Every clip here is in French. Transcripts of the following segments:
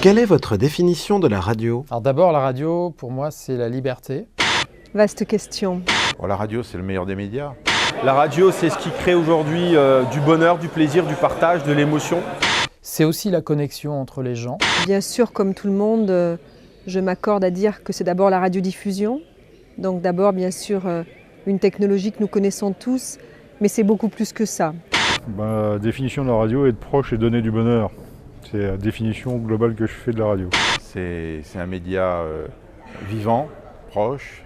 Quelle est votre définition de la radio? Alors d'abord, la radio, pour moi, c'est la liberté. Vaste question. Bon, la radio, c'est le meilleur des médias. La radio, c'est ce qui crée aujourd'hui du bonheur, du plaisir, du partage, de l'émotion. C'est aussi la connexion entre les gens. Bien sûr, comme tout le monde, je m'accorde à dire que c'est d'abord la radiodiffusion. Donc d'abord, bien sûr, une technologie que nous connaissons tous, mais c'est beaucoup plus que ça. La définition de la radio est de proche et donner du bonheur. C'est la définition globale que je fais de la radio. C'est un média vivant, proche,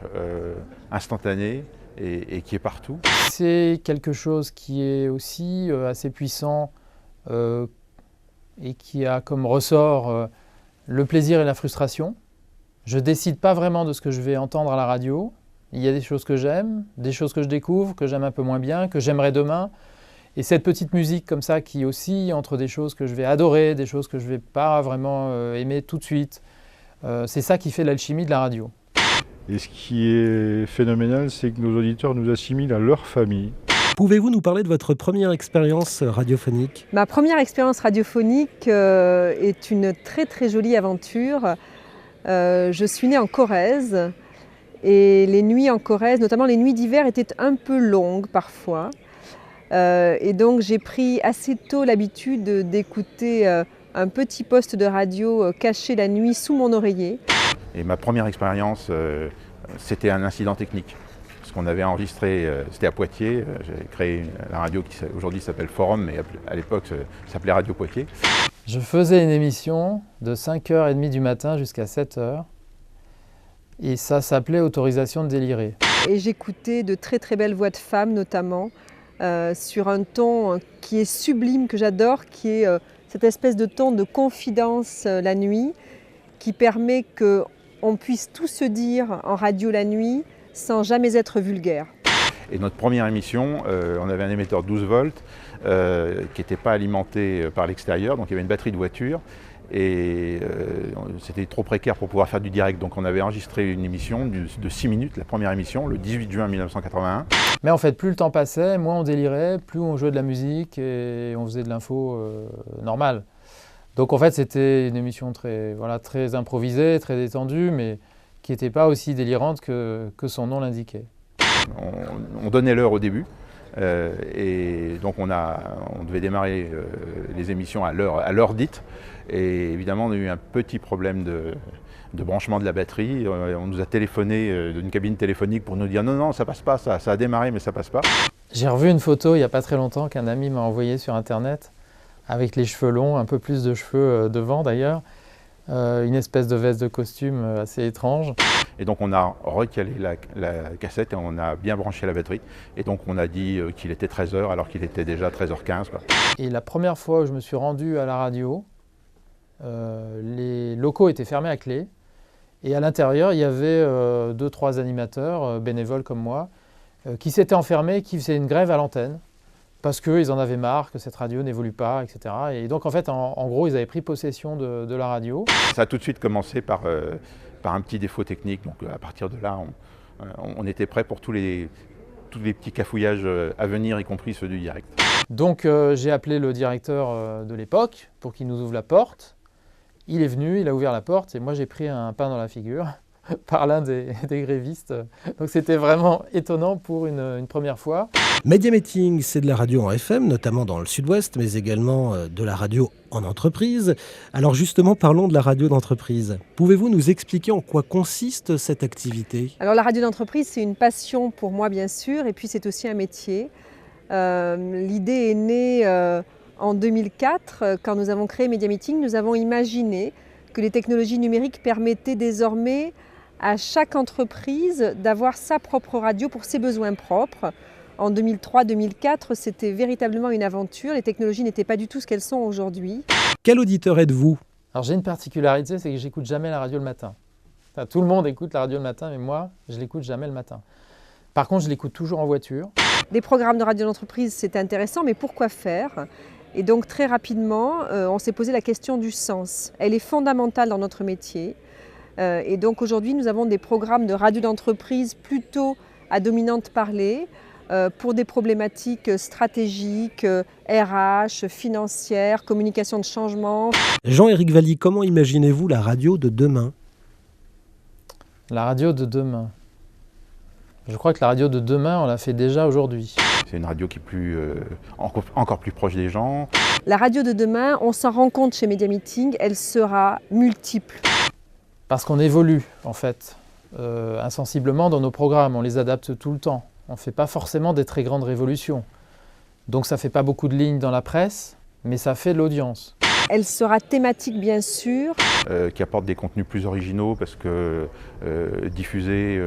instantané et qui est partout. C'est quelque chose qui est aussi assez puissant et qui a comme ressort le plaisir et la frustration. Je ne décide pas vraiment de ce que je vais entendre à la radio. Il y a des choses que j'aime, des choses que je découvre, que j'aime un peu moins bien, que j'aimerais demain. Et cette petite musique comme ça qui oscille entre des choses que je vais adorer, des choses que je ne vais pas vraiment aimer tout de suite, c'est ça qui fait l'alchimie de la radio. Et ce qui est phénoménal, c'est que nos auditeurs nous assimilent à leur famille. Pouvez-vous nous parler de votre première expérience radiophonique? Ma première expérience radiophonique est une très très jolie aventure. Je suis née en Corrèze et les nuits en Corrèze, notamment les nuits d'hiver, étaient un peu longues parfois. Et donc j'ai pris assez tôt l'habitude d'écouter un petit poste de radio caché la nuit sous mon oreiller. Et ma première expérience, c'était un incident technique. Parce qu'on avait enregistré, c'était à Poitiers, j'ai créé la radio qui aujourd'hui s'appelle Forum, mais à l'époque ça s'appelait Radio Poitiers. Je faisais une émission de 5h30 du matin jusqu'à 7h et ça s'appelait Autorisation de délirer. Et j'écoutais de très très belles voix de femmes notamment, sur un ton qui est sublime, que j'adore, qui est cette espèce de ton de confidence la nuit, qui permet qu'on puisse tout se dire en radio la nuit sans jamais être vulgaire. Et notre première émission, on avait un émetteur 12 volts qui n'était pas alimenté par l'extérieur, donc il y avait une batterie de voiture et c'était trop précaire pour pouvoir faire du direct. Donc on avait enregistré une émission de 6 minutes, la première émission, le 18 juin 1981. Mais en fait, plus le temps passait, moins on délirait, plus on jouait de la musique et on faisait de l'info normale. Donc en fait, c'était une émission très improvisée, très détendue, mais qui n'était pas aussi délirante que son nom l'indiquait. On donnait l'heure au début et donc on devait démarrer les émissions à l'heure dite. Et évidemment, on a eu un petit problème de branchement de la batterie. On nous a téléphoné d'une cabine téléphonique pour nous dire non, ça passe pas, ça a démarré mais ça passe pas. J'ai revu une photo il n'y a pas très longtemps qu'un ami m'a envoyée sur internet avec les cheveux longs, un peu plus de cheveux devant d'ailleurs, une espèce de veste de costume assez étrange. Et donc on a recalé la cassette et on a bien branché la batterie. Et donc on a dit qu'il était 13h alors qu'il était déjà 13h15. Et la première fois où je me suis rendu à la radio, les locaux étaient fermés à clé. Et à l'intérieur, il y avait 2-3 animateurs bénévoles comme moi qui s'étaient enfermés, qui faisaient une grève à l'antenne parce qu'ils en avaient marre que cette radio n'évolue pas, etc. Et donc en fait, en gros, ils avaient pris possession de la radio. Ça a tout de suite commencé par un petit défaut technique. Donc à partir de là, on était prêt pour tous les petits cafouillages à venir, y compris ceux du direct. Donc j'ai appelé le directeur de l'époque pour qu'il nous ouvre la porte. Il est venu, il a ouvert la porte et moi j'ai pris un pain dans la figure par l'un des grévistes. Donc c'était vraiment étonnant pour une première fois. Médiamétings, c'est de la radio en FM, notamment dans le sud-ouest, mais également de la radio en entreprise. Alors justement, parlons de la radio d'entreprise. Pouvez-vous nous expliquer en quoi consiste cette activité? Alors la radio d'entreprise, c'est une passion pour moi bien sûr, et puis c'est aussi un métier. L'idée est née en 2004, quand nous avons créé Médiamétings, nous avons imaginé que les technologies numériques permettaient désormais à chaque entreprise d'avoir sa propre radio pour ses besoins propres. En 2003-2004, c'était véritablement une aventure. Les technologies n'étaient pas du tout ce qu'elles sont aujourd'hui. Quel auditeur êtes-vous? Alors j'ai une particularité, c'est que j'écoute jamais la radio le matin. Enfin, tout le monde écoute la radio le matin, mais moi, je l'écoute jamais le matin. Par contre, je l'écoute toujours en voiture. Des programmes de radio d'entreprise, c'est intéressant, mais pourquoi faire? Et donc très rapidement, on s'est posé la question du sens. Elle est fondamentale dans notre métier. Et donc aujourd'hui, nous avons des programmes de radio d'entreprise plutôt à dominante parlée, pour des problématiques stratégiques, RH, financières, communication de changement. Jean-Éric Valli, comment imaginez-vous la radio de demain? La radio de demain. Je crois que la radio de demain, on la fait déjà aujourd'hui. C'est une radio qui est encore plus proche des gens. La radio de demain, on s'en rend compte chez Media Meeting, elle sera multiple. Parce qu'on évolue, en fait, insensiblement dans nos programmes. On les adapte tout le temps. On ne fait pas forcément des très grandes révolutions. Donc ça ne fait pas beaucoup de lignes dans la presse, mais ça fait de l'audience. Elle sera thématique, bien sûr. Qui apporte des contenus plus originaux parce que diffuser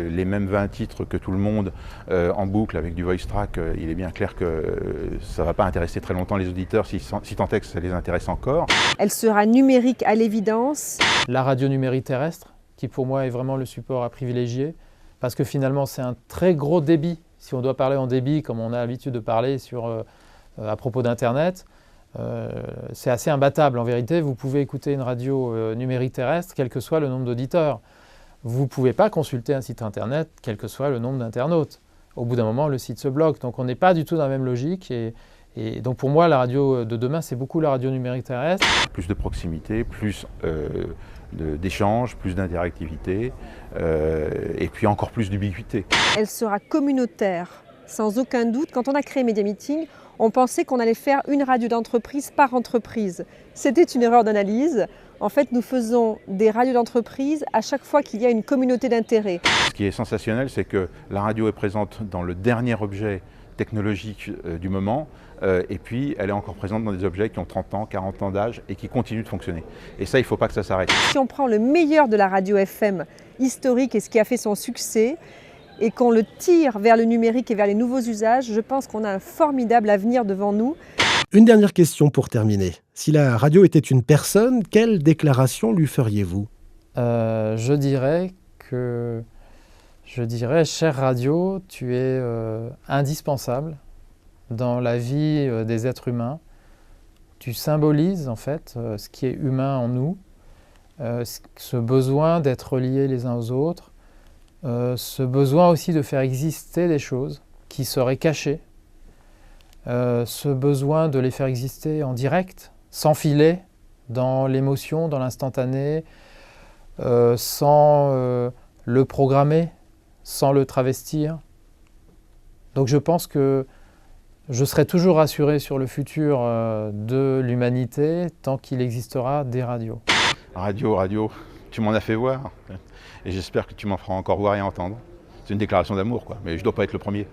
les mêmes 20 titres que tout le monde en boucle avec du voice track, il est bien clair que ça ne va pas intéresser très longtemps les auditeurs si tant est que ça les intéresse encore. Elle sera numérique à l'évidence. La radio numérique terrestre, qui pour moi est vraiment le support à privilégier, parce que finalement c'est un très gros débit. Si on doit parler en débit comme on a l'habitude de parler à propos d'Internet, c'est assez imbattable. En vérité, vous pouvez écouter une radio numérique terrestre, quel que soit le nombre d'auditeurs. Vous ne pouvez pas consulter un site Internet, quel que soit le nombre d'internautes. Au bout d'un moment, le site se bloque. Donc on n'est pas du tout dans la même logique. Et donc pour moi, la radio de demain, c'est beaucoup la radio numérique terrestre. Plus de proximité, plus d'échanges, plus d'interactivité, et puis encore plus d'ubiquité. Elle sera communautaire, sans aucun doute. Quand on a créé Media Meeting, on pensait qu'on allait faire une radio d'entreprise par entreprise. C'était une erreur d'analyse. En fait, nous faisons des radios d'entreprise à chaque fois qu'il y a une communauté d'intérêt. Ce qui est sensationnel, c'est que la radio est présente dans le dernier objet technologique du moment, et puis elle est encore présente dans des objets qui ont 30 ans, 40 ans d'âge et qui continuent de fonctionner. Et ça, il ne faut pas que ça s'arrête. Si on prend le meilleur de la radio FM historique et ce qui a fait son succès, et qu'on le tire vers le numérique et vers les nouveaux usages, je pense qu'on a un formidable avenir devant nous. Une dernière question pour terminer. Si la radio était une personne, quelle déclaration lui feriez-vous? Je dirais, chère radio, tu es indispensable dans la vie des êtres humains. Tu symbolises en fait ce qui est humain en nous, ce besoin d'être liés les uns aux autres, ce besoin aussi de faire exister des choses qui seraient cachées, ce besoin de les faire exister en direct, sans filet, dans l'émotion, dans l'instantané, sans le programmer, sans le travestir. Donc je pense que je serai toujours rassuré sur le futur de l'humanité tant qu'il existera des radios. Radio, tu m'en as fait voir. Et j'espère que tu m'en feras encore voir et entendre. C'est une déclaration d'amour, quoi. Mais je ne dois pas être le premier.